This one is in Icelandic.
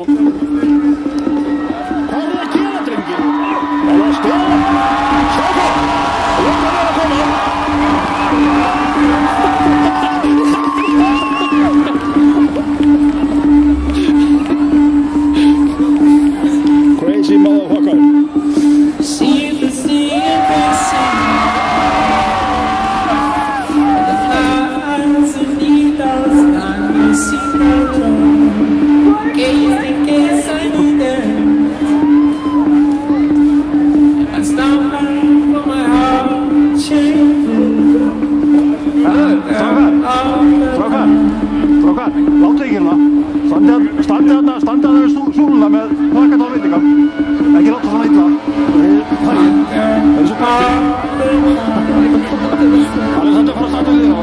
Hvað er það að gera, drengir? Það er að stela. Strákar, loka mér að koma. Crazy motherfucker. Strákar, láttu ekki hérna. Standi að súluna með pakkat á veitingum. Ekki láta svona illa. Það er svo pakki. Það er samt að fara að standa við þér á.